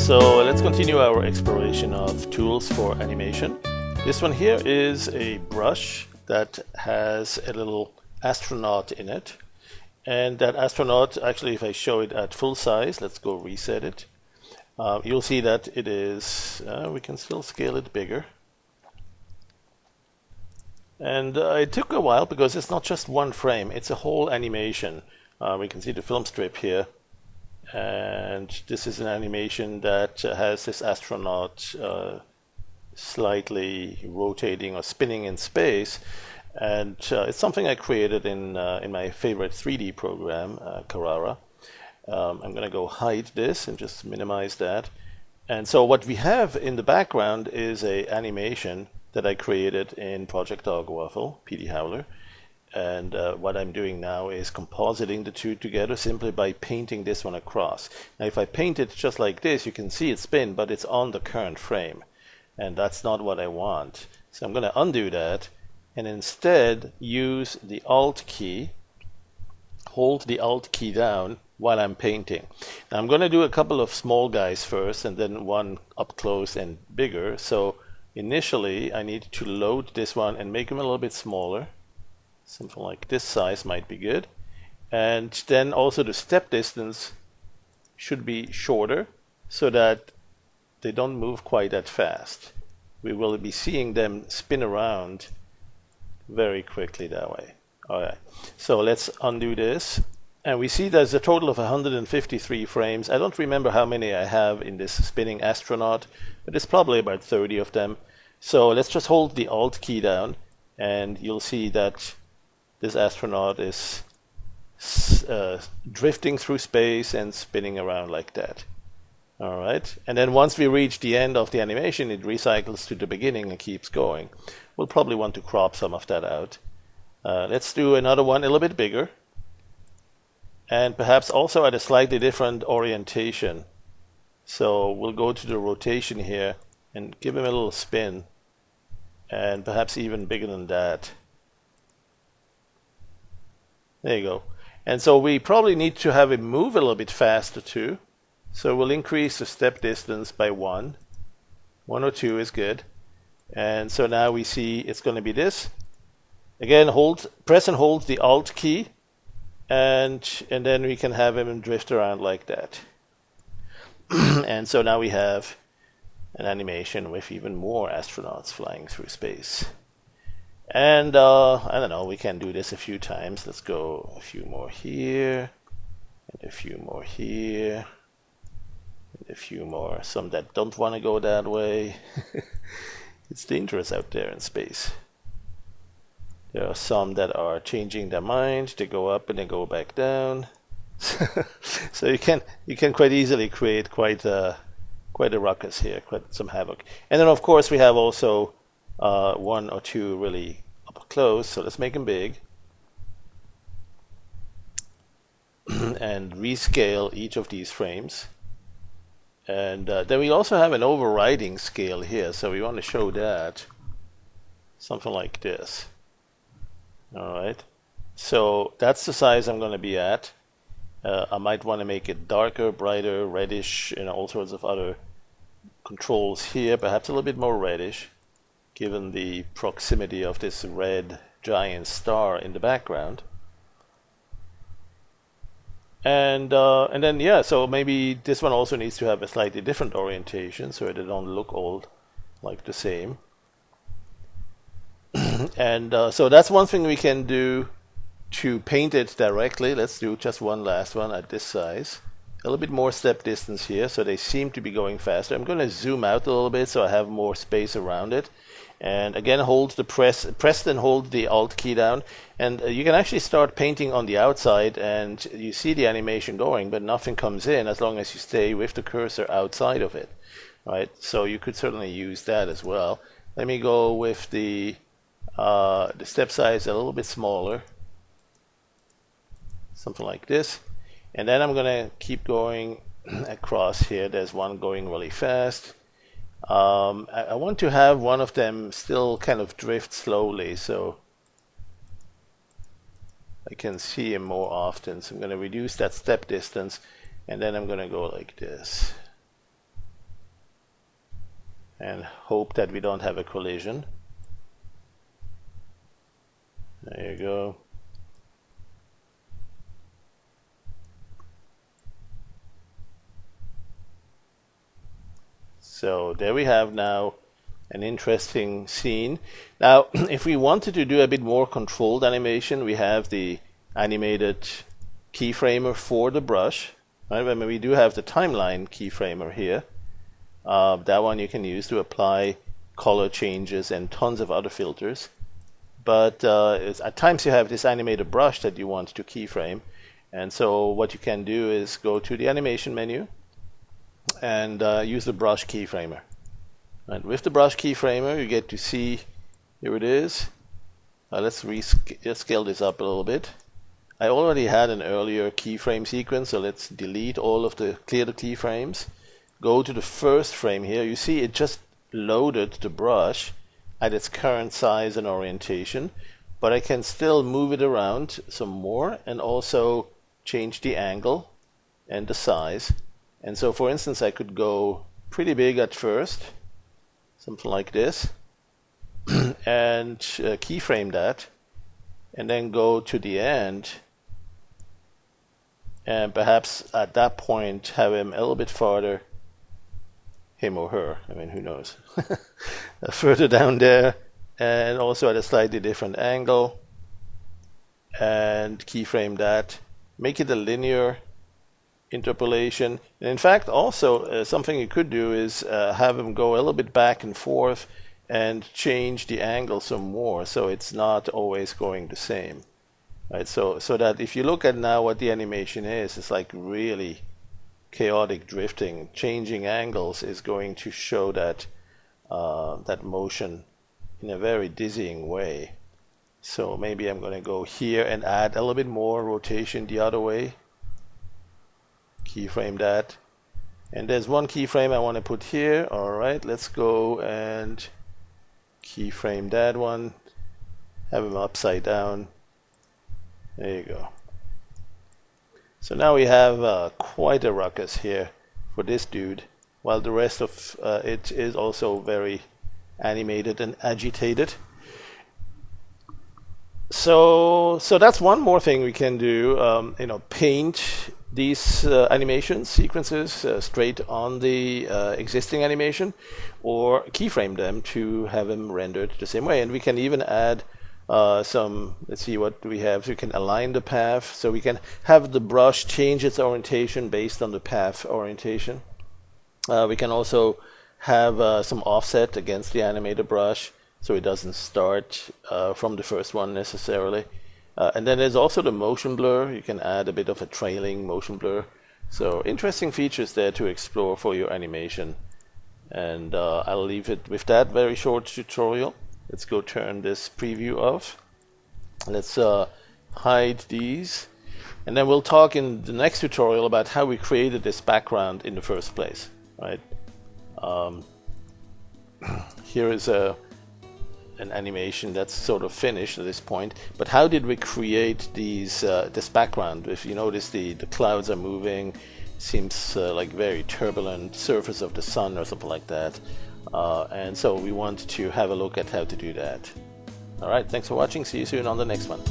So let's continue our exploration of tools for animation. This one here is a brush that has a little astronaut in it. And that astronaut, actually, if I show it at full size, let's go reset it. You'll see that it is, we can still scale it bigger. And it took a while because it's not just one frame, it's a whole animation. We can see the film strip here. And this is an animation that has this astronaut slightly rotating or spinning in space. And it's something I created in my favorite 3D program, Carrara. I'm going to go hide this and just minimize that. And so what we have in the background is an animation that I created in Project Dog Waffle, PD Howler. And what I'm doing now is compositing the two together simply by painting this one across. Now if I paint it just like this, you can see it spin, but it's on the current frame. And that's not what I want. So I'm going to undo that and instead use the Alt key, hold the Alt key down while I'm painting. Now I'm going to do a couple of small guys first and then one up close and bigger. So initially I need to load this one and make him a little bit smaller. Something like this size might be good. And then also the step distance should be shorter so that they don't move quite that fast. We will be seeing them spin around very quickly that way. Alright, so let's undo this. And we see there's a total of 153 frames. I don't remember how many I have in this spinning astronaut, but it's probably about 30 of them. So let's just hold the Alt key down and you'll see that this astronaut is drifting through space and spinning around like that. All right, and then once we reach the end of the animation, it recycles to the beginning and keeps going. We'll probably want to crop some of that out. Let's do another one a little bit bigger, and perhaps also at a slightly different orientation. So we'll go to the rotation here and give him a little spin, and perhaps even bigger than that. There you go. And so we probably need to have him move a little bit faster too. So we'll increase the step distance by 1. 1 or 2 is good. And so now we see it's going to be this. Again, press and hold the Alt key. And then we can have him drift around like that. And so now we have an animation with even more astronauts flying through space. And I don't know, we can do this a few times. Let's go a few more here, and a few more here, and a few more. Some that don't want to go that way. It's dangerous out there in space. There are some that are changing their mind. They go up and they go back down. So you can quite easily create quite a ruckus here, quite some havoc. And then of course we have also 1 or 2 really up close, so let's make them big and rescale each of these frames. And then we also have an overriding scale here, so we want to show that something like this. Alright, so that's the size I'm going to be at. I might want to make it darker, brighter, reddish, and all sorts of other controls here, perhaps a little bit more reddish, given the proximity of this red giant star in the background. And then yeah, so maybe this one also needs to have a slightly different orientation so they don't look all like the same. And so that's one thing we can do to paint it directly. Let's do just one last one at this size. A little bit more step distance here, so they seem to be going faster. I'm going to zoom out a little bit so I have more space around it. And again, press and hold the Alt key down. And you can actually start painting on the outside and you see the animation going, but nothing comes in as long as you stay with the cursor outside of it. Right? So you could certainly use that as well. Let me go with the step size a little bit smaller. Something like this. And then I'm going to keep going across here. There's one going really fast. I want to have one of them still kind of drift slowly so I can see him more often. So I'm going to reduce that step distance and then I'm going to go like this. and hope that we don't have a collision. There you go. So there we have now an interesting scene. Now, if we wanted to do a bit more controlled animation, we have the animated keyframer for the brush. Right? I mean, we do have the timeline keyframer here. That one you can use to apply color changes and tons of other filters. But at times you have this animated brush that you want to keyframe. And so what you can do is go to the animation menu and use the brush keyframer. And with the brush keyframer, you get to see, here it is. Let's scale this up a little bit. I already had an earlier keyframe sequence, so let's delete all of the, clear the keyframes. Go to the first frame here. You see it just loaded the brush at its current size and orientation, but I can still move it around some more and also change the angle and the size. And so, for instance, I could go pretty big at first, something like this, and keyframe that, and then go to the end, and perhaps at that point have him a little bit farther, him or her, I mean, who knows, further down there, and also at a slightly different angle, and keyframe that, make it a linear interpolation. And in fact, also something you could do is have them go a little bit back and forth and change the angle some more, so it's not always going the same. Right? So that if you look at now what the animation is, it's like really chaotic drifting. Changing angles is going to show that that motion in a very dizzying way. So maybe I'm going to go here and add a little bit more rotation the other way. Keyframe that, and there's one keyframe I want to put here. Alright, let's go and keyframe that one, have him upside down. There you go. So now we have quite a ruckus here for this dude, while the rest of it is also very animated and agitated. So that's one more thing we can do. Paint these animation sequences straight on the existing animation, or keyframe them to have them rendered the same way. And we can even add some, let's see what we have. So we can align the path, so we can have the brush change its orientation based on the path orientation. We can also have some offset against the animated brush, so it doesn't start from the first one necessarily. And then there's also the motion blur. You can add a bit of a trailing motion blur. So interesting features there to explore for your animation. And I'll leave it with that very short tutorial. Let's go turn this preview off. Let's hide these. And then we'll talk in the next tutorial about how we created this background in the first place. Right? Here is an animation that's sort of finished at this point, but how did we create these this background? If you notice, the clouds are moving, seems like very turbulent surface of the sun or something like that, and so we want to have a look at how to do that. All right, thanks for watching. See you soon on the next one.